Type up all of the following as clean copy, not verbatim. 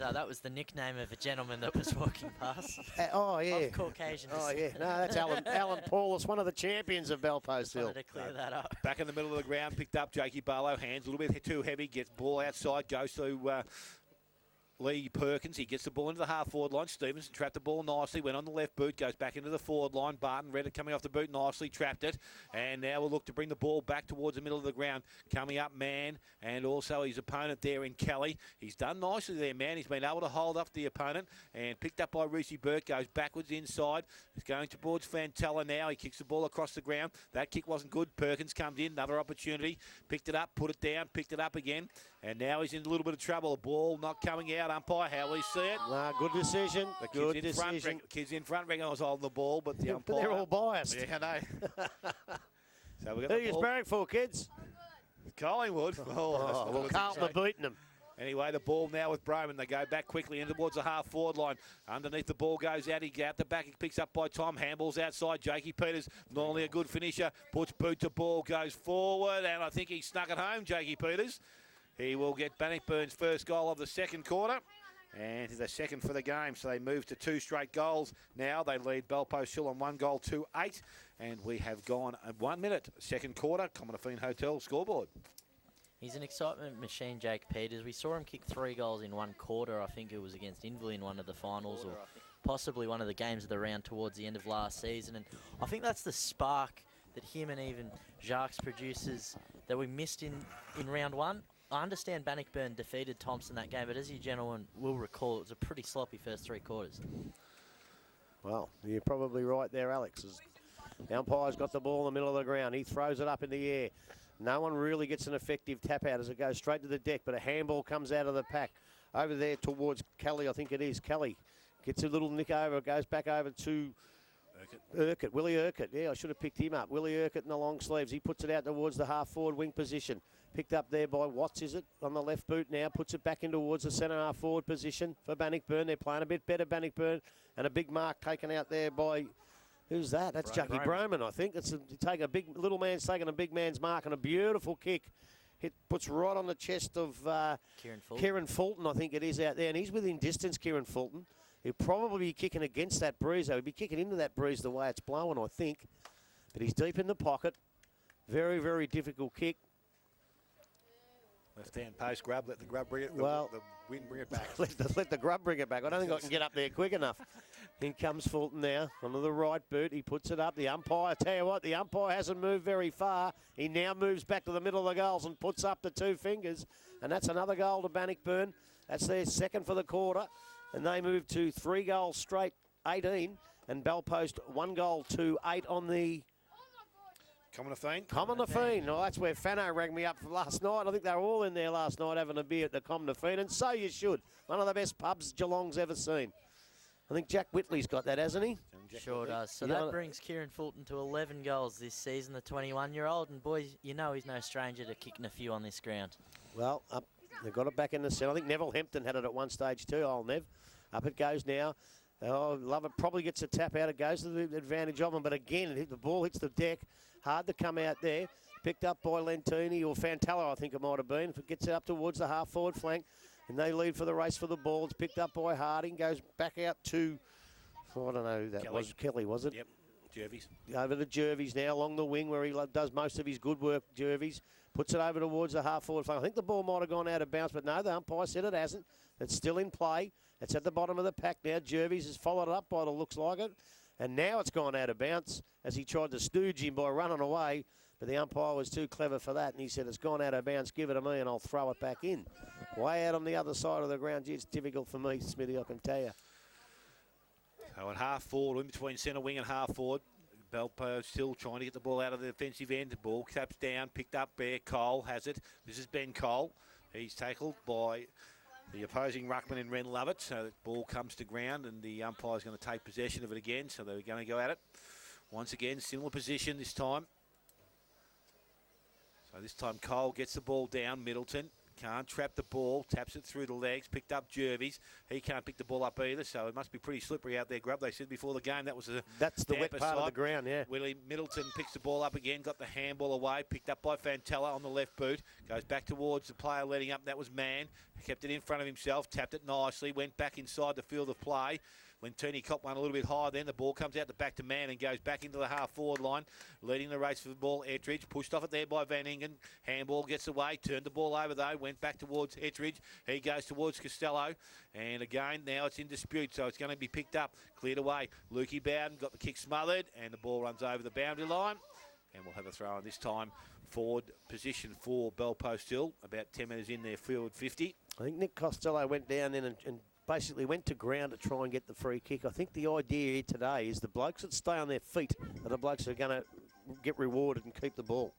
that was the nickname of a gentleman that was walking past. Oh, yeah. Of Caucasian Oh, descent. yeah. No, that's Alan Paulus, one of the champions of Belpost Hill. Wanted to clear that up. Back in the middle of the ground, picked up Jakey Barlow. Hands a little bit too heavy. Gets ball outside. Goes to Lee Perkins. He gets the ball into the half-forward line. Stevenson trapped the ball nicely. Went on the left boot. Goes back into the forward line. Barton read it coming off the boot nicely. Trapped it. And now we'll look to bring the ball back towards the middle of the ground. Coming up, Mann. And also his opponent there in Kelly. He's done nicely there, Mann. He's been able to hold off the opponent. And picked up by Reese Burke. Goes backwards inside. He's going towards Fantella now. He kicks the ball across the ground. That kick wasn't good. Perkins comes in. Another opportunity. Picked it up. Put it down. Picked it up again. And now he's in a little bit of trouble. The ball not coming out. Umpire, how we see it. Nah, good decision. The kids in front reckon I was holding the ball, but the umpire... They're all biased. Yeah, I know. So we got Who you barrack for, kids? Collingwood. Well, Carlton are beating them. Anyway, the ball now with Broman. They go back quickly in towards the half-forward line. Underneath the ball goes out. He out the back. He picks up by Tom. Handball's outside. Jakey Peters, normally a good finisher. Puts boot to ball, goes forward, and I think he snuck it home, Jakey Peters. He will get Bannockburn's first goal of the second quarter. And the second for the game, so they move to 2 straight goals. Now they lead Belpost Hill on 1-8, and we have gone 1 minute. Second quarter, Commonafine Hotel scoreboard. He's an excitement machine, Jake Peters. We saw him kick 3 goals in 1 quarter. I think it was against Inverley in one of the finals, or possibly one of the games of the round towards the end of last season. And I think that's the spark that him and even Jacques produces that we missed in round 1. I understand Bannockburn defeated Thompson that game, but as you gentlemen will recall, it was a pretty sloppy first 3 quarters. Well, you're probably right there, Alex. The umpire's got the ball in the middle of the ground. He throws it up in the air. No one really gets an effective tap out as it goes straight to the deck, but a handball comes out of the pack. Over there towards Kelly, I think it is. Kelly gets a little nick over, goes back over to Urquhart. Willie Urquhart. Yeah, I should have picked him up. Willie Urquhart in the long sleeves. He puts it out towards the half-forward wing position. Picked up there by Watts, is it? On the left boot now. Puts it back in towards the centre half-forward position for Bannockburn. They're playing a bit better, Bannockburn. And a big mark taken out there by... Who's that? That's Jackie Broman, I think. Little man's taking a big man's mark and a beautiful kick. Puts right on the chest of Kieran Fulton, I think it is out there. And he's within distance, Kieran Fulton. He'll probably be kicking against that breeze, though. He'll be kicking into that breeze the way it's blowing, I think. But he's deep in the pocket. Very, very difficult kick. Left-hand post grab, let the grub bring it. The wind bring it back. let the grub bring it back. I don't think I can get up there quick enough. In comes Fulton now onto the right boot. He puts it up. The umpire, tell you what, the umpire hasn't moved very far. He now moves back to the middle of the goals and puts up the 2 fingers. And that's another goal to Bannockburn. That's their second for the quarter. And they move to 3 goals straight, 18. And Belpost 1-8 on the... Commonafine. Oh, that's where Fano rang me up for last night. I think they were all in there last night having a beer at the Commonafine, and so you should. One of the best pubs Geelong's ever seen. I think Jack Whitley's got that, hasn't he? Sure does. So that brings Kieran Fulton to 11 goals this season, the 21-year-old. And, boys, you know he's no stranger to kicking a few on this ground. Well, they've got it back in the centre. I think Neville Hempton had it at one stage too, old Nev. Up it goes now. Oh, love it. Probably gets a tap out. It goes to the advantage of him. But again, the ball hits the deck. Hard to come out there. Picked up by Lentini or Fantella, I think it might have been. If it gets it up towards the half-forward flank, and they lead for the race for the ball. It's picked up by Harding. Goes back out to, I don't know who that was. Kelly, was it? Yep. Jervies. Over to Jervies now along the wing where he does most of his good work, Jervies. Puts it over towards the half-forward flank. I think the ball might have gone out of bounds, but no, the umpire said it hasn't. It's still in play. It's at the bottom of the pack now. Jervies has followed it up by the looks like it. And now it's gone out of bounds as he tried to stooge him by running away. But the umpire was too clever for that, and he said, it's gone out of bounds, give it to me, and I'll throw it back in. Way out on the other side of the ground. Gee, it's difficult for me, Smithy, I can tell you. So at half-forward, in between centre wing and half-forward, Belpost still trying to get the ball out of the defensive end. The ball taps down, picked up there. Cole has it. This is Ben Cole. He's tackled by the opposing ruckman in Ren Lovett. So the ball comes to ground, and the umpire's going to take possession of it again. So they're going to go at it. Once again, similar position this time. So this time Cole gets the ball down. Middleton can't trap the ball, taps it through the legs, picked up Jervies. He can't pick the ball up either, so it must be pretty slippery out there, Grub. They said before the game that's the wet part of the ground, yeah. Willie Middleton picks the ball up again, got the handball away, picked up by Fantella on the left boot, goes back towards the player letting up. That was Mann. kept it in front of himself, tapped it nicely, went back inside the field of play. Lentini copped one a little bit higher then. The ball comes out the back to Mann and goes back into the half-forward line. Leading the race for the ball, Ettridge. Pushed off it there by Van Ingen. Handball gets away. Turned the ball over, though. Went back towards Ettridge. He goes towards Costello. And again, now it's in dispute, so it's going to be picked up. Cleared away. Lukey Bowden got the kick smothered, and the ball runs over the boundary line. And we'll have a throw on this time. Forward position for Bellpost Hill. About 10 metres in there, field 50. I think Nick Costello went down in and basically went to ground to try and get the free kick. I think the idea here today is the blokes that stay on their feet are the blokes that are going to get rewarded and keep the ball.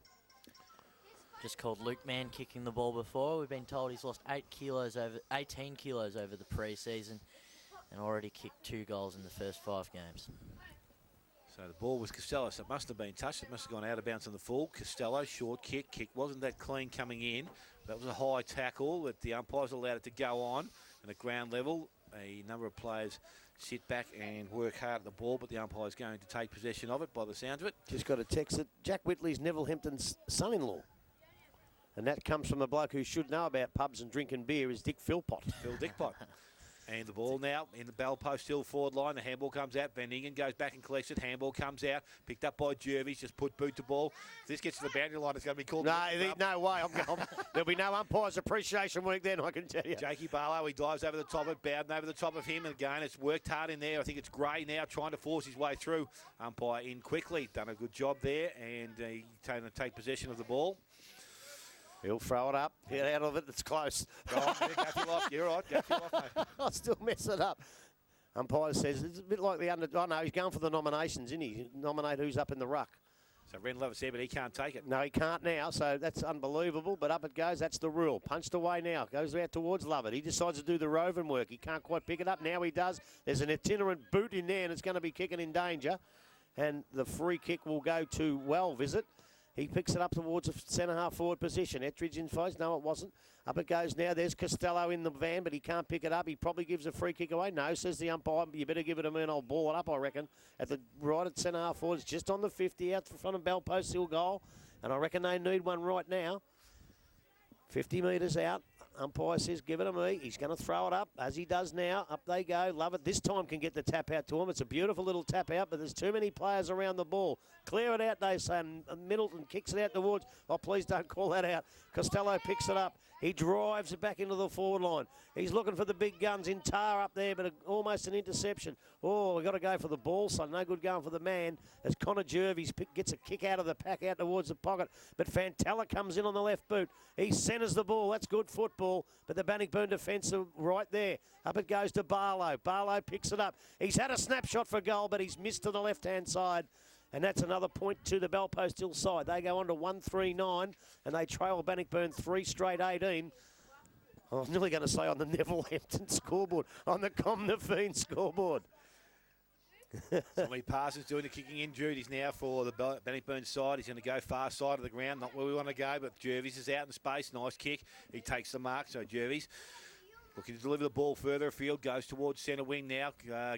Just called Luke Mann kicking the ball before. We've been told he's lost 18 kilos over the pre-season and already kicked 2 goals in the first 5 games. So the ball was Costello, so it must have been touched. It must have gone out of bounds on the full. Costello, short kick. Kick wasn't that clean coming in. That was a high tackle that the umpires allowed it to go on. And at ground level, a number of players sit back and work hard at the ball, but the umpire's going to take possession of it by the sound of it. Just got a text that Jack Whitley's Neville Hempton's son-in-law. And that comes from the bloke who should know about pubs and drinking beer is Dick Philpott. Phil Dickpot. And the ball now in the Bellpost Hill forward line. The handball comes out. Van Ingen goes back and collects it. Handball comes out. Picked up by Jervis. Just put boot to ball. If this gets to the boundary line, it's going to be called. No way. There'll be no umpire's appreciation week then, I can tell you. Jakey Barlow, he dives over the top of Bowden, over the top of him. And again, it's worked hard in there. I think it's Gray now trying to force his way through. Umpire in quickly. Done a good job there. And he's going to take possession of the ball. He'll throw it up. Get out of it. It's close. Go on, go for your life. You're right. Go for your life, mate. I'll still mess it up. Umpire says it's a bit like the under. Oh, no, he's going for the nominations, isn't he? Nominate who's up in the ruck. So Ren Levis there, but he can't take it. No, he can't now, so that's unbelievable. But up it goes. That's the rule. Punched away now. Goes out towards Lovett. He decides to do the roving work. He can't quite pick it up. Now he does. There's an itinerant boot in there, and it's going to be kicking in danger. And the free kick will go to Well Visit. He picks it up towards a centre-half forward position. Ettridge in face. No, it wasn't. Up it goes now. There's Costello in the van, but he can't pick it up. He probably gives a free kick away. No, says the umpire. You better give it to me and I'll ball it up, I reckon. At the right at centre-half forward. It's just on the 50 out front of Bellpost Hill goal. And I reckon they need one right now. 50 metres out. Umpire says, give it to me. He's going to throw it up, as he does now. Up they go. Love it. This time can get the tap out to him. It's a beautiful little tap out, but there's too many players around the ball. Clear it out, they say. And Middleton kicks it out towards. Oh, please don't call that out. Costello picks it up. He drives it back into the forward line. He's looking for the big guns in Tar up there, but almost an interception. Oh, we've got to go for the ball, so no good going for the man as Connor Jervis gets a kick out of the pack out towards the pocket. But Fantella comes in on the left boot. He centres the ball. That's good football, but the Bannockburn defence are right there. Up it goes to Barlow. Barlow picks it up. He's had a snapshot for goal, but he's missed to the left-hand side. And that's another point to the Bellpost Hill side. They go on to 139, and they trail Bannockburn 3 straight 18. I was nearly going to say on the Neville Hampton scoreboard, on the Comnafine scoreboard. So many passes doing the kicking in duties now for the Bannockburn side. He's going to go far side of the ground, not where we want to go, but Jervis is out in space. Nice kick. He takes the mark, so Jervis looking to deliver the ball further afield, goes towards centre wing now.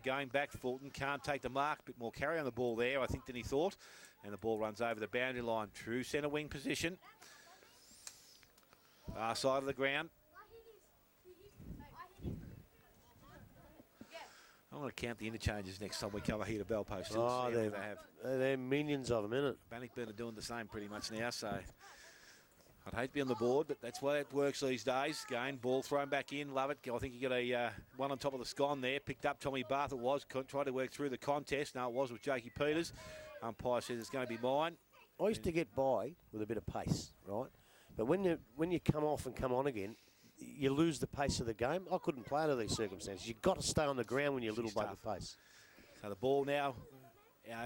Going back, Fulton can't take the mark. A bit more carry on the ball there, I think, than he thought. And the ball runs over the boundary line. True centre wing position. Far side of the ground. I'm going to count the interchanges next time we come here to Bellpost Hill. Oh, they're minions of them, isn't it? Bannockburn are doing the same pretty much now, so I'd hate to be on the board, but that's why it works these days. Again, ball thrown back in. Love it. I think you got a one on top of the scone there. Picked up Tommy Barth. It was. Tried to work through the contest. No, it was with Jakey Peters. Umpire says it's going to be mine. I used to get by with a bit of pace, right? But when you come off and come on again, you lose the pace of the game. I couldn't play under these circumstances. You've got to stay on the ground when you're a little bit of pace. So the ball now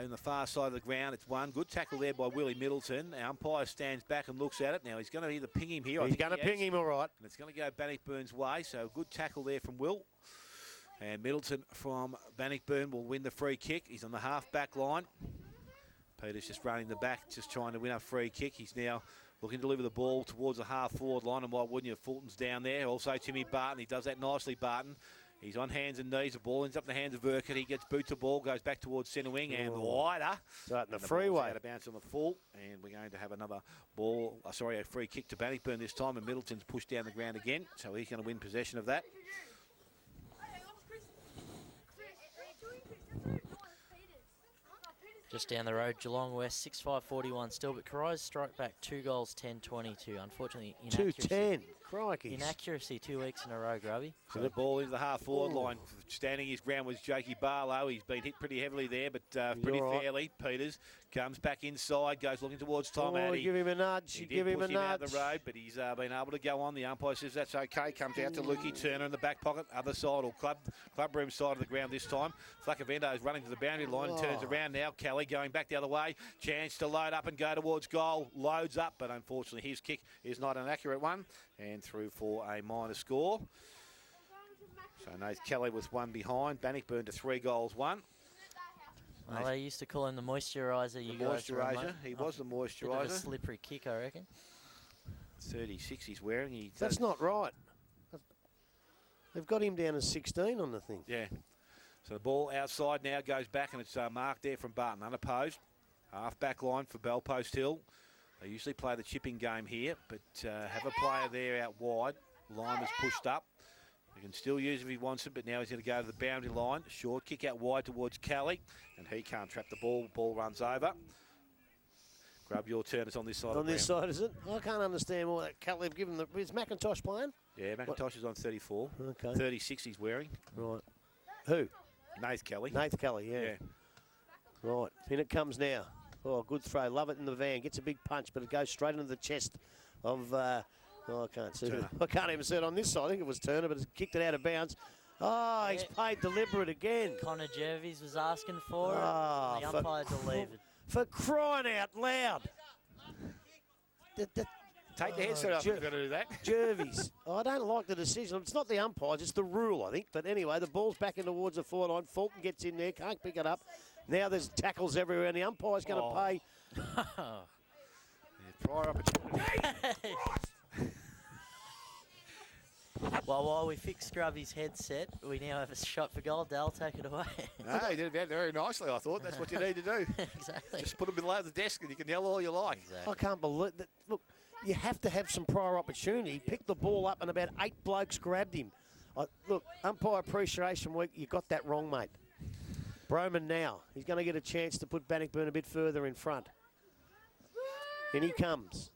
in the far side of the ground. It's one. Good tackle there by Willie Middleton. Our umpire stands back and looks at it. Now he's going to either ping him here. He's going to ping him all right. And it's going to go Bannockburn's way. So good tackle there from Will. And Middleton from Bannockburn will win the free kick. He's on the half-back line. Peter's just running the back, just trying to win a free kick. He's now looking to deliver the ball towards the half-forward line. And why wouldn't you? Fulton's down there. Also Timmy Barton. He does that nicely, Barton. He's on hands and knees. The ball ends up in the hands of Urquhart. He gets boot to ball, goes back towards centre wing and wider. So in the And the freeway. ball's out of bounds on the full, and we're going to have another ball. A free kick to Bannockburn this time, and Middleton's pushed down the ground again, so he's going to win possession of that. Just down the road, Geelong West, 6-5-41 still, but Karai's strike back 2 goals, 10-22. Unfortunately, inaccuracy. 2-10. Crikey. Inaccuracy 2 weeks in a row, Grubby. So the ball into the half-forward line. Standing his ground was Jakey Barlow. He's been hit pretty heavily there, but pretty fairly. Peters comes back inside, goes looking towards Tom Addy. Give him a nudge. He Give did him a push him out nudge. the road, but he's been able to go on. The umpire says that's okay. Comes out to Lukey Turner in the back pocket, other side or club room side of the ground this time. Flacavento is running to the boundary line and turns around now. Kelly going back the other way. Chance to load up and go towards goal. Loads up, but unfortunately his kick is not an accurate one. And through for a minor score. So Nath Kelly with one behind. Bannockburn to 3 goals, 1. Well, they used to call him the moisturiser. You guys moisturiser. He was the Bit of a moisturiser. slippery kick, I reckon. 36 he's wearing. That's not right. They've got him down as 16 on the thing. Yeah. So the ball outside now goes back, and it's marked there from Barton, unopposed. Half back line for Belpost Hill. They usually play the chipping game here, but have a player there out wide. Line was pushed up. He can still use it if he wants it, but now he's going to go to the boundary line. Short kick out wide towards Kelly, and he can't trap the ball. Ball runs over. Grab your turn. It's on this side. On this side, is it? I can't understand what that Kelly have given. Is McIntosh playing? Yeah, McIntosh is on 34. Okay. 36 he's wearing. Right. Who? Nath Kelly. Nath Kelly, yeah. Right. In it comes now. Oh, good throw. Love it in the van. Gets a big punch, but it goes straight into the chest of... I can't see it. I can't even see it on this side. I think it was Turner, but it's kicked it out of bounds. Oh, he's played deliberate again. Connor Jervis was asking for it. Oh, The umpire delivered. For crying out loud. Take the headset off if you're going to do that. Jervis. I don't like the decision. It's not the umpires, it's the rule, I think. But anyway, the ball's back in towards the forward line. Fulton gets in there, can't pick it up. Now there's tackles everywhere, and the umpire's going to pay. Prior opportunity. Well, while we fix Scrubby's headset, we now have a shot for goal. Dale, take it away. No, he did that very nicely, I thought. That's what you need to do. Exactly. Just put him below the desk and you can yell all you like. Exactly. I can't believe that. Look, you have to have some prior opportunity. Picked the ball up, and about 8 blokes grabbed him. Look, umpire appreciation week, you got that wrong, mate. Broman now. He's going to get a chance to put Bannockburn a bit further in front. In he comes.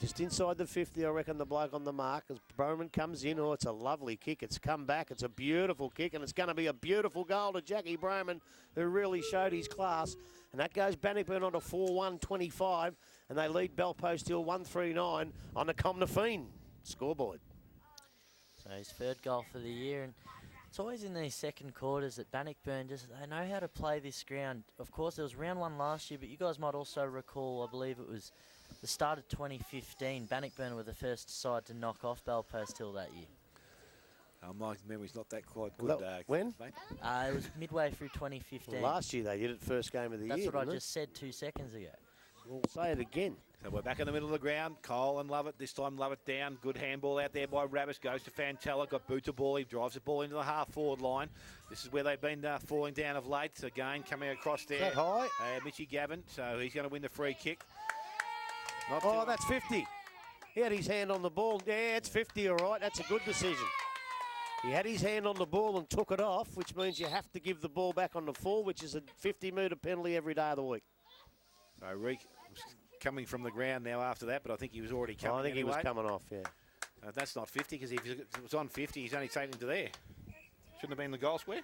Just inside the 50, I reckon, the bloke on the mark. As Broman comes in, it's a lovely kick. It's come back. It's a beautiful kick, and it's going to be a beautiful goal to Jackie Broman, who really showed his class. And that goes Bannockburn on to 4-1-25, and they lead Belpost Hill 1-3-9 on the Comnafine scoreboard. So his 3rd goal for the year, and it's always in these second quarters that Bannockburn they know how to play this ground. Of course, there was round 1 last year, but you guys might also recall, I believe it was the start of 2015, Bannockburn were the first side to knock off Belpost Hill that year. My memory's not that quite good. When? Mate. It was midway through 2015. Well, last year they did it first game of the year. That's what I didn't just said 2 seconds ago. We'll say it again. So we're back in the middle of the ground. Cole and Lovett, this time Lovett down. Good handball out there by Rabbis. Goes to Fantella, got boot to ball. He drives the ball into the half-forward line. This is where they've been falling down of late. Again, coming across there. Is that high? Mitchy Gavin, so he's going to win the free kick. That's 50. He had his hand on the ball. Yeah, it's 50, all right. That's a good decision. He had his hand on the ball and took it off, which means you have to give the ball back on the full, which is a 50-metre penalty every day of the week. So Reek was coming from the ground now after that, but I think he was already coming. I think he was coming off, yeah. That's not 50, because if it was on 50, he's only taken to there. Shouldn't have been the goal square.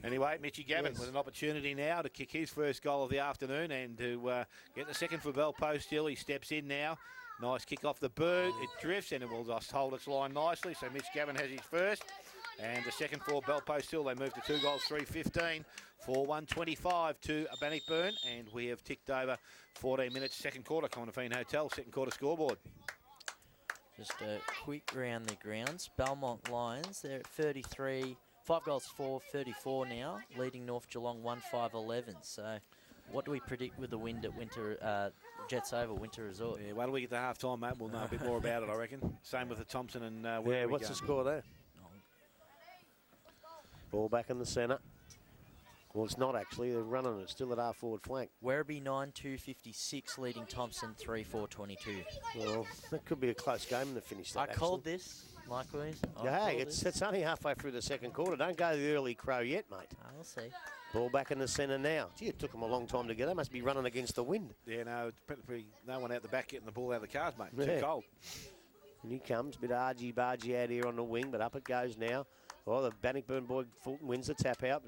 Anyway, Mitchy Gavin with an opportunity now to kick his first goal of the afternoon and to get the second for Belpost Hill. He steps in now. Nice kick off the boot. It drifts and it will just hold its line nicely. So Mitch Gavin has his first. And the second for Belpost Hill. They move to 2 goals, 3-15. 4-1-25 to Bannockburn. And we have ticked over 14 minutes. Second quarter, Conafine Hotel. Second quarter scoreboard. Just a quick round the grounds. Belmont Lions, they're at 33. 5 goals, 34 now, leading North Geelong 1-5-11. So what do we predict with the wind at Winter Jets Oval, Winter Resort? Yeah, wait till we get to half-time, mate. We'll know a bit more about it, I reckon. Same with the Thompson and what's the score there? Ball back in the centre. Well, it's not actually. They're running it still at our forward flank. Werribee 9-2-56, leading Thompson 3-4-22. Well, that could be a close game in the finish. I called this, Mike Williams. Hey, it's only halfway through the second quarter. Don't go the early crow yet, mate. I'll see. Ball back in the centre now. Gee, it took them a long time to get. They must be running against the wind. Yeah, no, no one out the back getting the ball out of the cars, mate. Yeah. Too cold. And he comes, a bit argy-bargy out here on the wing, but up it goes now. Oh, the Bannockburn boy, Fulton, wins the tap out.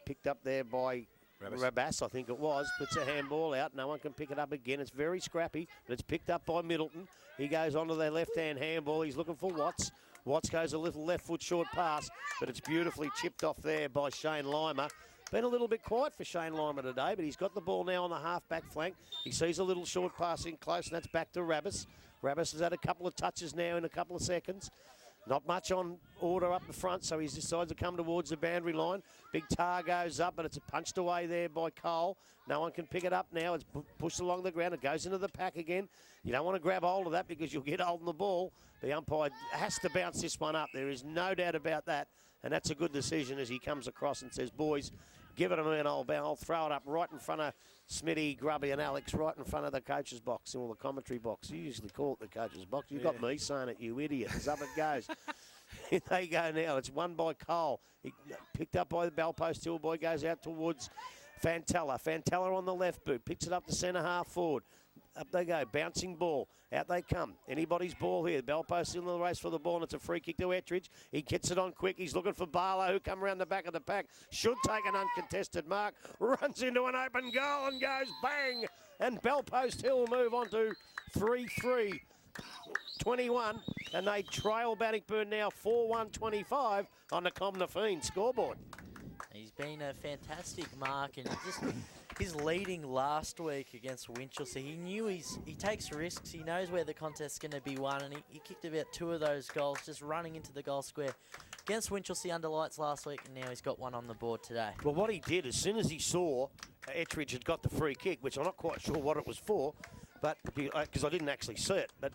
Picked up there by Rabas, I think it was. Puts a handball out. No one can pick it up again. It's very scrappy, but it's picked up by Middleton. He goes onto their left-hand handball. He's looking for Watts. Watts goes a little left foot short pass, but it's beautifully chipped off there by Shane Lima. Been a little bit quiet for Shane Lima today, but he's got the ball now on the half-back flank. He sees a little short pass in close, and that's back to Rabas. Rabas has had a couple of touches now in a couple of seconds. Not much on order up the front, so he decides to come towards the boundary line. Big tar goes up, but it's punched away there by Cole. No one can pick it up now. It's pushed along the ground. It goes into the pack again. You don't want to grab hold of that because you'll get holding the ball. The umpire has to bounce this one up. There is no doubt about that, and that's a good decision as he comes across and says, boys, give it a me and I'll throw it up right in front of Smitty, Grubby and Alex, right in front of the coach's box, or the commentary box. You usually call it the coach's box. You've got me saying it, you idiot. As up it goes. Here they go now. It's won by Cole. He picked up by the Bellpost Hill boy, goes out towards Fantella. Fantella on the left boot, picks it up to centre half forward. Up they go, bouncing ball. Out they come. Anybody's ball here. Bellpost in the race for the ball, and it's a free kick to Ettridge. He gets it on quick. He's looking for Barlow, who come around the back of the pack. Should take an uncontested mark. Runs into an open goal and goes bang. And Bellpost Hill will move on to 3-3. 21, and they trail Bannockburn now 4-1-25 on the Comna Fiend scoreboard. He's been a fantastic mark, and just his leading last week against Winchelsea, he knew he takes risks. He knows where the contest's going to be won, and he kicked about 2 of those goals just running into the goal square against Winchelsea under lights last week, and now he's got one on the board today. Well, what he did, as soon as he saw Ettridge had got the free kick, which I'm not quite sure what it was for, but because I didn't actually see it, but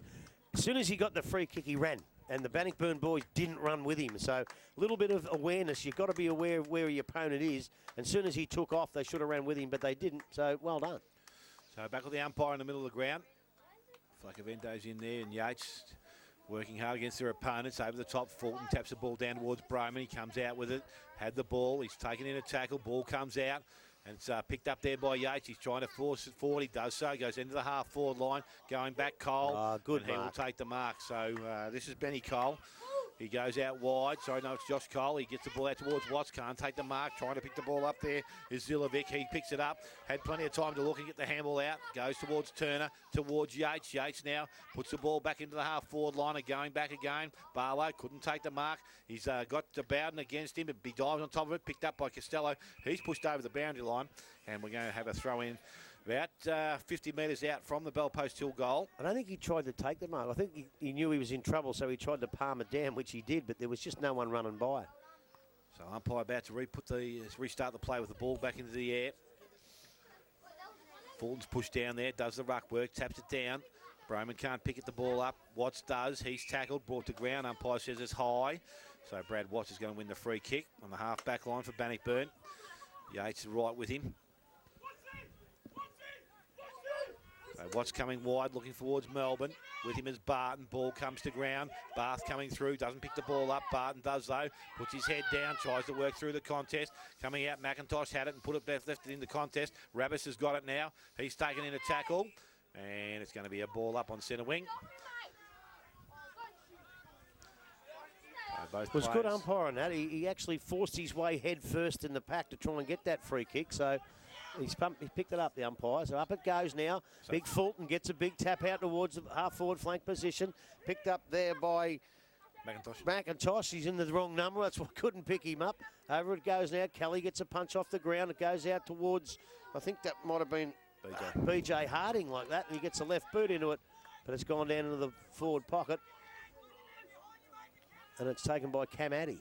as soon as he got the free kick, he ran. And the Bannockburn boys didn't run with him. So a little bit of awareness. You've got to be aware of where your opponent is. And as soon as he took off, they should have ran with him, but they didn't. So well done. So back with the umpire in the middle of the ground. Flacavento's in there, and Yates working hard against their opponents. Over the top, Fulton taps the ball down towards Broman. He comes out with it. Had the ball. He's taken in a tackle. Ball comes out. And it's picked up there by Yates. He's trying to force it forward. He does so. Goes into the half-forward line. Going back, Cole. Good and he mark. will take the mark. So this is Benny Cole. He goes out wide. Sorry, no, it's Josh Cole. He gets the ball out towards Watts. Can't take the mark. Trying to pick the ball up there is Zilovic. He picks it up. Had plenty of time to look and get the handball out. Goes towards Turner, towards Yates. Yates now puts the ball back into the half-forward line and going back again. Barlow couldn't take the mark. He's got the Bowden against him. He dives on top of it. Picked up by Costello. He's pushed over the boundary line. And we're going to have a throw in about 50 metres out from the Bellpost Hill goal. I don't think he tried to take the mark. I think he knew he was in trouble, so he tried to palm it down, which he did, but there was just no one running by. So umpire about to restart the play with the ball back into the air. Fulton's pushed down there, does the ruck work, taps it down. Broman can't pick the ball up. Watts does. He's tackled, brought to ground. Umpire says it's high. So Brad Watts is going to win the free kick on the half-back line for Bannockburn. Yates is right with him. So Watts coming wide, looking towards Melbourne. With him is Barton. Ball comes to ground. Barth coming through, doesn't pick the ball up. Barton does though. Puts his head down, tries to work through the contest. Coming out, McIntosh had it and put it left it in the contest. Rabas has got it now. He's taken in a tackle. And it's going to be a ball up on centre wing. Both It was players. good umpiring that. He actually forced his way head first in the pack to try and get that free kick. So he picked it up, the umpire. So up it goes now. So Big Fulton gets a big tap out towards the half-forward flank position. Picked up there by McIntosh. He's in the wrong number. That's why I couldn't pick him up. Over it goes now. Kelly gets a punch off the ground. It goes out towards, I think that might have been BJ Harding like that. And he gets a left boot into it. But it's gone down into the forward pocket. And it's taken by Cam Addy.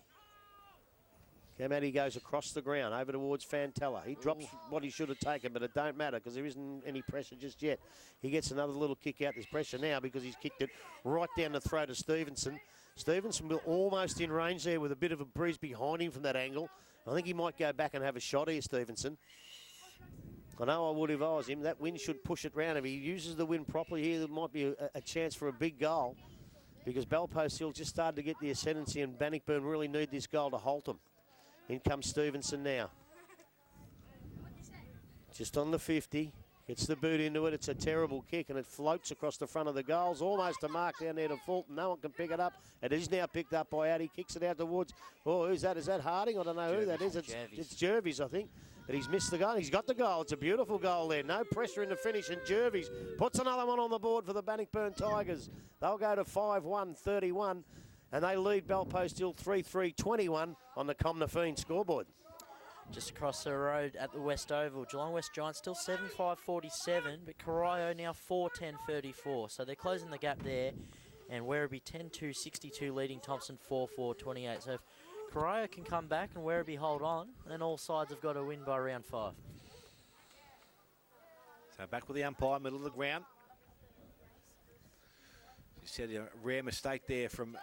Cam Addy goes across the ground over towards Fantella. He drops what he should have taken, but it don't matter because there isn't any pressure just yet. He gets another little kick out. There's pressure now because he's kicked it right down the throat of Stevenson. Stevenson was almost in range there with a bit of a breeze behind him from that angle. I think he might go back and have a shot here, Stevenson. I know I would if I was him. That wind should push it round. If he uses the wind properly here, there might be a chance for a big goal, because Belpost Hill just started to get the ascendancy, and Bannockburn really need this goal to halt them. In comes Stevenson now. Just on the 50. Gets the boot into it. It's a terrible kick, and it floats across the front of the goals. Almost a mark down there to Fulton. No one can pick it up. It is now picked up by Addy. Kicks it out towards... Oh, who's that? Is that Harding? I don't know who that is. It's Jervis, I think. But he's missed the goal. He's got the goal. It's a beautiful goal there. No pressure in the finish, and Jervis puts another one on the board for the Bannockburn Tigers. They'll go to 5-1-31, and they lead Belpost Hill 3-3-21 on the Comnafine scoreboard. Just across the road at the West Oval, Geelong West Giants still 7-5-47, but Corio now 4-10-34. So they're closing the gap there, and Werribee 10-2-62 leading Thompson 4-4-28. So if Corio can come back and Werribee hold on, then all sides have got to win by round 5. So back with the umpire, middle of the ground. You said a rare mistake there from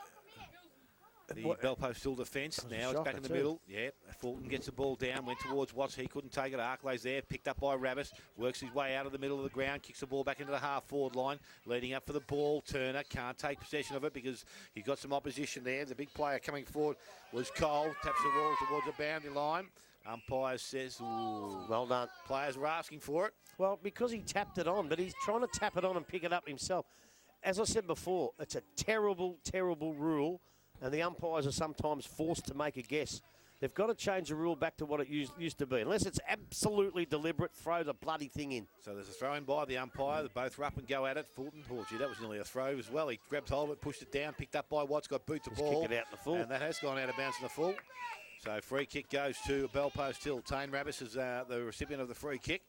the Belpost Hill defence. Now it's back in the middle. Yeah, Fulton gets the ball down, went towards Watts. He couldn't take it. Arklay's there, picked up by Rabbis. Works his way out of the middle of the ground, kicks the ball back into the half-forward line. Leading up for the ball, Turner can't take possession of it because he's got some opposition there. The big player coming forward was Cole. Taps the ball towards the boundary line. Umpire says, ooh. Well done. Players were asking for it. Well, because he tapped it on, but he's trying to tap it on and pick it up himself. As I said before, it's a terrible, terrible rule, and the umpires are sometimes forced to make a guess. They've got to change the rule back to what it used to be. Unless it's absolutely deliberate, throw the bloody thing in. So there's a throw in by the umpire. They both are up and go at it. Fulton, oh gee, that was nearly a throw as well. He grabbed hold of it, pushed it down, picked up by Watts, got boot to ball. Kick it out in the full. And that has gone out of bounds in the full. So free kick goes to Belpost Hill. Tane Rabbis is the recipient of the free kick.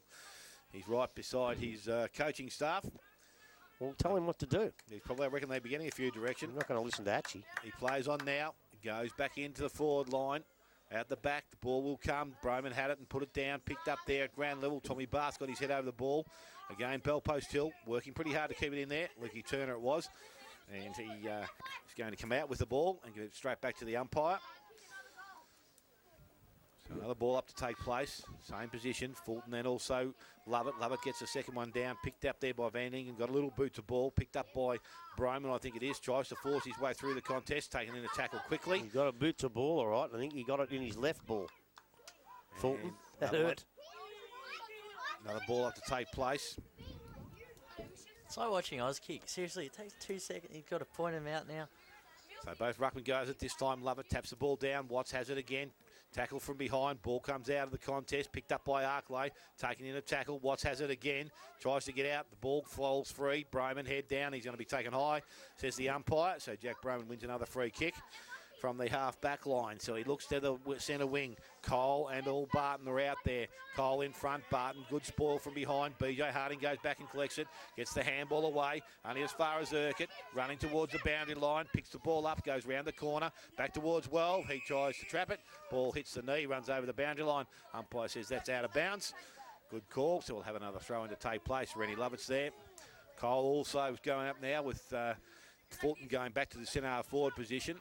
He's right beside his coaching staff. Well, tell him what to do. He's probably, I reckon they'd be getting a few direction. I'm not going to listen to Hatchie. He plays on now, goes back into the forward line. Out the back, the ball will come. Broman had it and put it down, picked up there at ground level. Tommy Bath got his head over the ball. Again, Belpost Hill working pretty hard to keep it in there. Licky Turner it was. And he is going to come out with the ball and give it straight back to the umpire. So another ball up to take place. Same position. Fulton then also Lovett. Lovett gets the second one down. Picked up there by Van Ingen. Got a little boot to ball. Picked up by Broman, I think it is. Tries to force his way through the contest. Taken in a tackle quickly. He got a boot to ball, all right. I think he got it in his left ball. Fulton. That hurt. Another ball up to take place. It's like watching Oz kick. Seriously, it takes 2 seconds. You've got to point him out now. So both ruckman goes it this time. Lovett taps the ball down. Watts has it again. Tackle from behind. Ball comes out of the contest. Picked up by Arklay. Taken in a tackle. Watts has it again. Tries to get out. The ball falls free. Broman head down. He's going to be taken high, says the umpire. So Jack Broman wins another free kick from the half-back line. So he looks to the centre wing. Cole and all Barton are out there. Cole in front. Barton, good spoil from behind. BJ Harding goes back and collects it. Gets the handball away. Only as far as Urquhart. Running towards the boundary line. Picks the ball up. Goes round the corner. Back towards Well. He tries to trap it. Ball hits the knee. Runs over the boundary line. Umpire says that's out of bounds. Good call. So we'll have another throw-in to take place. Rennie Lovett's there. Cole also is going up now with Fulton going back to the centre forward position.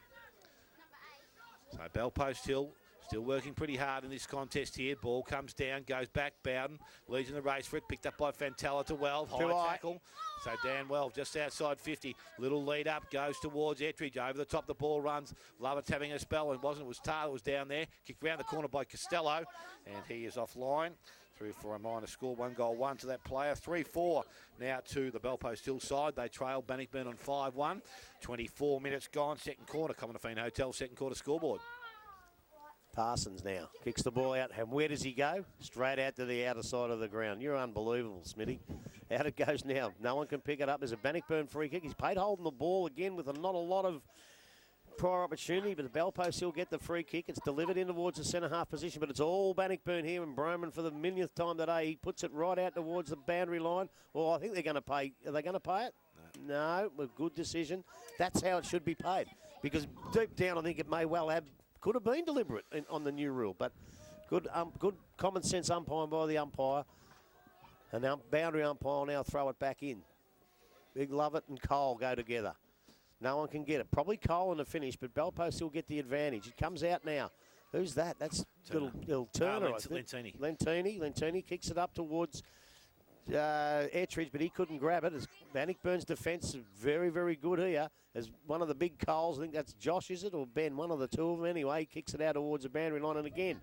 So Belpost Hill still working pretty hard in this contest here. Ball comes down, goes back. Bowden leads in the race for it. Picked up by Fantella to Well. High tackle. So Dan Well just outside 50. Little lead up, goes towards Ettridge. Over the top the ball runs. Lovett's having a spell. It was Taylor was down there. Kicked round the corner by Costello. And he is offline. Through for a minor score, 1-1 to that player. 3-4 now to the Belpost Hill side. They trail Bannockburn on 5-1. 24 minutes gone, second quarter. Commonwealth Hotel, second quarter scoreboard. Parsons now kicks the ball out. And where does he go? Straight out to the outer side of the ground. You're unbelievable, Smitty. Out it goes now. No one can pick it up. There's a Bannockburn free kick. He's paid holding the ball again with not a lot of prior opportunity, but the Belpost Hill get the free kick. It's delivered in towards the centre half position, but it's all Bannockburn here, and Broman for the millionth time today. He puts it right out towards the boundary line. Well, I think they're going to pay. Are they going to pay it? No, a good decision. That's how it should be paid, because deep down I think it may well have, could have been deliberate on the new rule, but good common sense umpiring by the umpire, and the boundary umpire will now throw it back in. Big Lovett and Cole go together. No one can get it. Probably Cole in the finish, but Belpost will get the advantage. It comes out now. Who's that? That's little Turner, I think. Lentini kicks it up towards Ettridge, but he couldn't grab it. As Bannockburn's defence is very, very good here. As one of the big Coles, I think that's Josh, is it, or Ben? One of the two of them anyway. He kicks it out towards the boundary line, and again,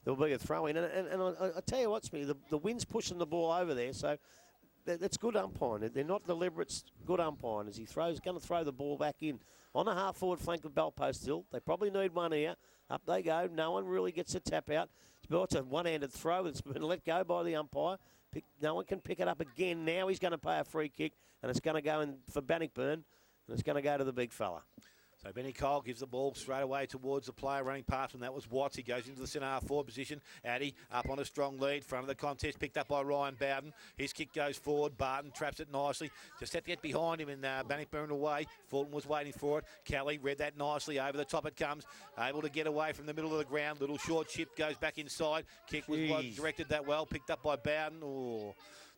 there'll be a throw-in. And I tell you what, Smithy, the wind's pushing the ball over there, so that's good umpiring. They're not deliberate, it's good umpiring. As he going to throw the ball back in on the half-forward flank of Belpost still. They probably need one here. Up they go. No one really gets a tap out. It's a one-handed throw that's been let go by the umpire. No one can pick it up again. Now he's going to pay a free kick, and it's going to go in for Bannockburn, and it's going to go to the big fella. So Benny Cole gives the ball straight away towards the player running past him. That was Watts. He goes into the centre half forward position. Addy up on a strong lead. Front of the contest picked up by Ryan Bowden. His kick goes forward. Barton traps it nicely. Just had to get behind him, and Bannockburn away. Fulton was waiting for it. Kelly read that nicely. Over the top it comes. Able to get away from the middle of the ground. Little short chip goes back inside. Kick was directed that well. Picked up by Bowden. Oh.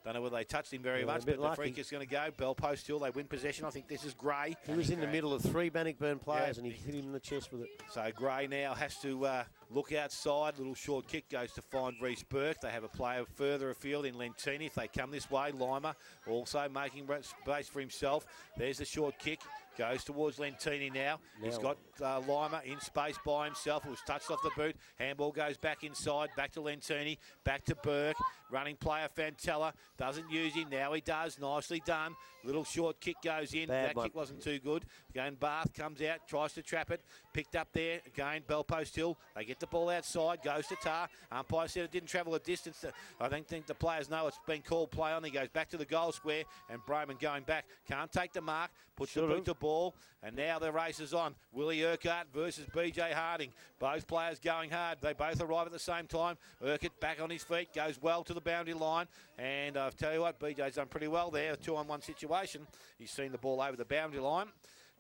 Don't know whether they touched him very much, but the free kick's going to go. Belpost Hill, they win possession. I think this is Gray. He was in the middle of three Bannockburn players, and he hit him in the chest with it. So Gray now has to look outside. Little short kick goes to find Reece Burke. They have a player further afield in Lentini. If they come this way, Lima also making space for himself. There's the short kick. Goes towards Lentini now. He's got Lima in space by himself. It was touched off the boot. Handball goes back inside. Back to Lentini. Back to Burke. Running player Fantella. Doesn't use him. Now he does. Nicely done. Little short kick goes in. That kick wasn't too good. Again, Bath comes out. Tries to trap it. Picked up there. Again, Belpost Hill. They get the ball outside. Goes to Tar. Umpire said it didn't travel a distance. I don't think the players know it's been called play on. He goes back to the goal square. And Broman going back. Can't take the mark. Puts the boot to ball. And now the race is on. Willie Urquhart versus BJ Harding. Both players going hard. They both arrive at the same time. Urquhart back on his feet. Goes well to the boundary line. And I'll tell you what, BJ's done pretty well there. A 2-on-1 situation. He's seen the ball over the boundary line.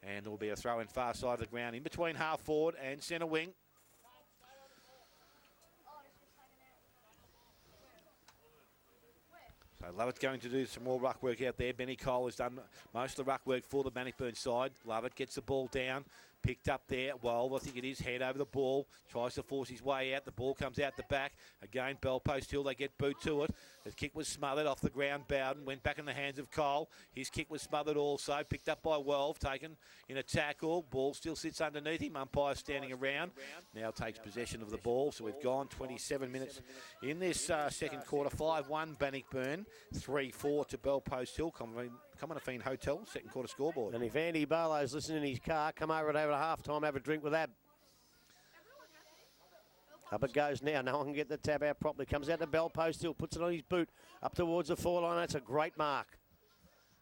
And there will be a throw in far side of the ground in between half forward and centre wing. So Lovett going to do some more ruck work out there. Benny Cole has done most of the ruck work for the Bannockburn side. Lovett gets the ball down. Picked up there. Well, I think it is head over the ball. Tries to force his way out. The ball comes out the back. Again, Belpost Hill. They get boot to it. The kick was smothered off the ground. Bowden went back in the hands of Cole. His kick was smothered also. Picked up by Welve. Taken in a tackle. Ball still sits underneath him. Umpire standing around. Now takes possession of the ball. So we've gone 27 minutes in this second quarter. 5-1 Bannockburn. 3-4 to Belpost Hill. Commonafine Hotel, second quarter scoreboard. And if Andy Barlow's listening in his car, come over at half time, have a drink with Ab. Up it goes now. No one can get the tab out properly. Comes out to Belpost Hill, puts it on his boot, up towards the four line. That's a great mark.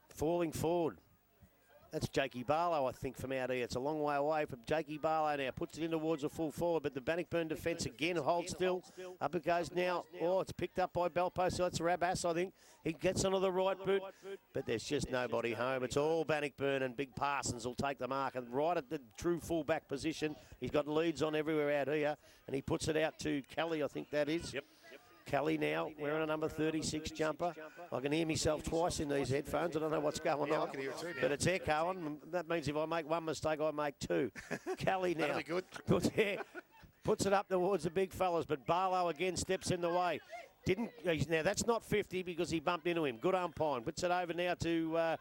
Falling forward. That's Jakey Barlow, I think, from out here. It's a long way away from Jakey Barlow now. Puts it in towards the full forward, but the Bannockburn defence again holds still. Up it goes now. Oh, it's picked up by Belpost. So it's Rabas, I think. He gets onto the right boot, but there's just nobody home. It's all Bannockburn, and Big Parsons will take the mark. And right at the true full-back position, he's got leads on everywhere out here, and he puts it out to Kelly, I think that is. Yep. Kelly now wearing a number 36 jumper. I can hear myself twice in these headphones. I don't know what's going on, I can hear it too now. but it's echoing. That means if I make one mistake, I make two. Kelly now That'll be good. puts it up towards the big fellas, but Barlow again steps in the way. Now that's not 50 because he bumped into him. Good umpiring. Puts it over now to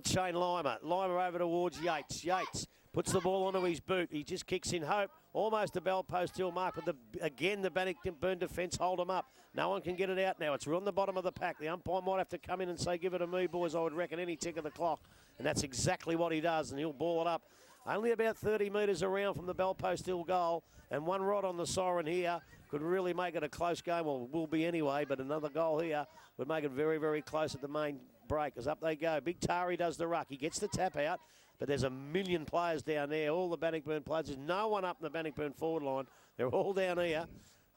Shane Lima. Lima over towards Yates. Yates puts the ball onto his boot. He just kicks in hope. Almost a Belpost Hill mark, but again the Bannockburn defence hold him up. No one can get it out now. It's on the bottom of the pack. The umpire might have to come in and say, give it to me, boys. I would reckon any tick of the clock. And that's exactly what he does, and he'll ball it up. Only about 30 metres around from the Belpost Hill goal, and one rod on the siren here could really make it a close game. Well, it will be anyway, but another goal here would make it very, very close at the main break. As up they go. Big Tari does the ruck. He gets the tap out. But there's a million players down there, all the Bannockburn players. There's no one up in the Bannockburn forward line. They're all down here.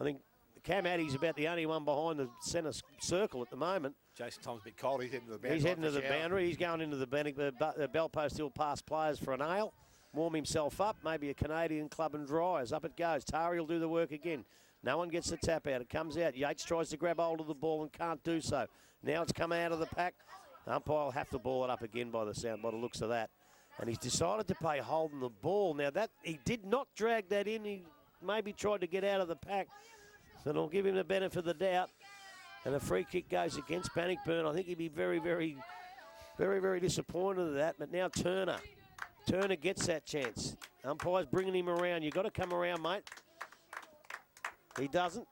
I think Cam Addy's about the only one behind the centre circle at the moment. Jason Tom's a bit cold. He's heading to the boundary. He's heading to the boundary. He's going into the Belpost Hill past players for an ale. Warm himself up. Maybe a Canadian club and dries. Up it goes. Tari will do the work again. No one gets the tap out. It comes out. Yates tries to grab hold of the ball and can't do so. Now it's come out of the pack. Umpire will have to ball it up again by the looks of that. And he's decided to play holding the ball. Now, that he did not drag that in. maybe tried to get out of the pack. So I'll give him the benefit of the doubt. And a free kick goes against Bannockburn. I think he'd be very, very, very, very disappointed at that. But now Turner gets that chance. Umpire's bringing him around. You've got to come around, mate. He doesn't.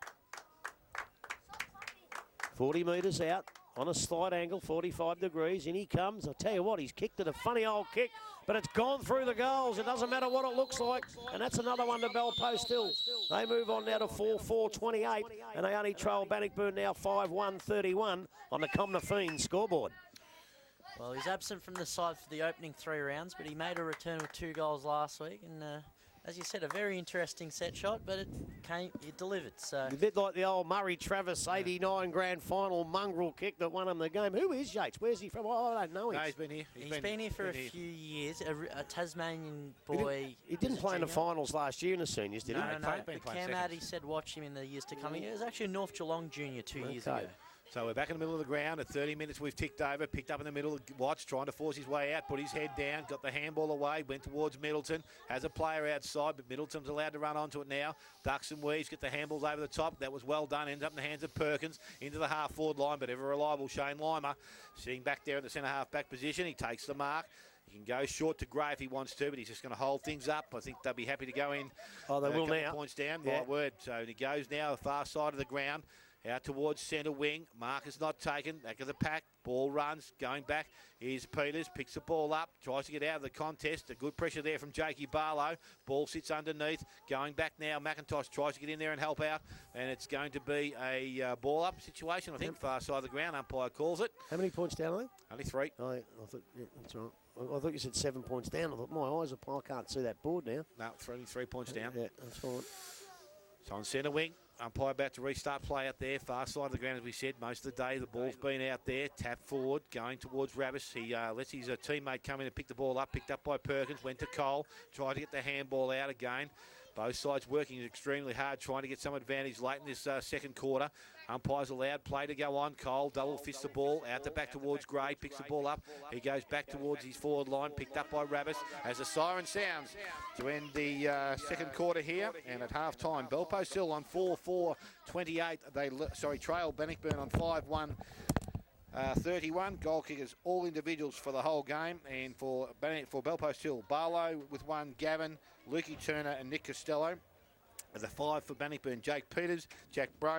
40 metres out on a slight angle, 45 degrees. In he comes. I'll tell you what, he's kicked it a funny old kick, but it's gone through the goals. It doesn't matter what it looks like. And that's another one to Bell Post Hill. They move on now to 4-4-28, and they only trail Bannockburn now 5-1-31 on the Comna Fiends scoreboard. Well, he's absent from the side for the opening 3 rounds, but he made a return with 2 goals last week. And as you said, a very interesting set shot, but it delivered. So a bit like the old Murray Travis 89 grand final mongrel kick that won him the game. Who is Yates? Where's he from? Oh, I don't know him. No, he's been here. He's been here for a few years. A Tasmanian boy. He didn't play in the finals last year in the seniors, did he? No. But Cam Addy said watch him in the years to come. He was actually a North Geelong junior 2 years ago. So we're back in the middle of the ground. At 30 minutes, we've ticked over. Picked up in the middle. Watts trying to force his way out. Put his head down. Got the handball away. Went towards Middleton. Has a player outside, but Middleton's allowed to run onto it now. Ducks and weaves. Get the handballs over the top. That was well done. Ends up in the hands of Perkins. Into the half-forward line, but ever reliable Shane Lima. Sitting back there in the centre-half-back position. He takes the mark. He can go short to Gray if he wants to, but he's just going to hold things up. I think they'll be happy to go in. Oh, they will now. Points down. Yeah. Right word. So he goes now the far side of the ground. Out towards centre wing. Marcus not taken. Back of the pack. Ball runs. Going back. Here's Peters. Picks the ball up. Tries to get out of the contest. A good pressure there from Jakey Barlow. Ball sits underneath. Going back now. McIntosh tries to get in there and help out. And it's going to be a ball up situation, I think. Far side of the ground. Umpire calls it. How many points down are they? Only 3. Oh, I thought, yeah, that's right. I thought you said 7 points down. I thought, my eyes are, I can't see that board now. No, only 3 points down. Yeah, that's fine. So on centre wing. Umpire about to restart play out there. Far side of the ground, as we said, most of the day. The ball's been out there. Tap forward, going towards Ravis. He lets his teammate come in and pick the ball up. Picked up by Perkins. Went to Cole. Tried to get the handball out again. Both sides working extremely hard, trying to get some advantage late in this second quarter. Umpires allowed play to go on. Cole double fists the ball out the back towards Gray. Picks the ball up. He goes back towards his forward line. Picked up by Ravis as the siren sounds to end the second quarter here. And at half time, Bell Post Hill on 4-4-28. They trail Bannockburn on 5-1. 31 goal kickers, all individuals for the whole game, and for Bell Post Hill, Barlow with 1, Gavin, Lukey Turner, and Nick Costello. The 5 for Bannockburn, Jake Peters, Jack Broman.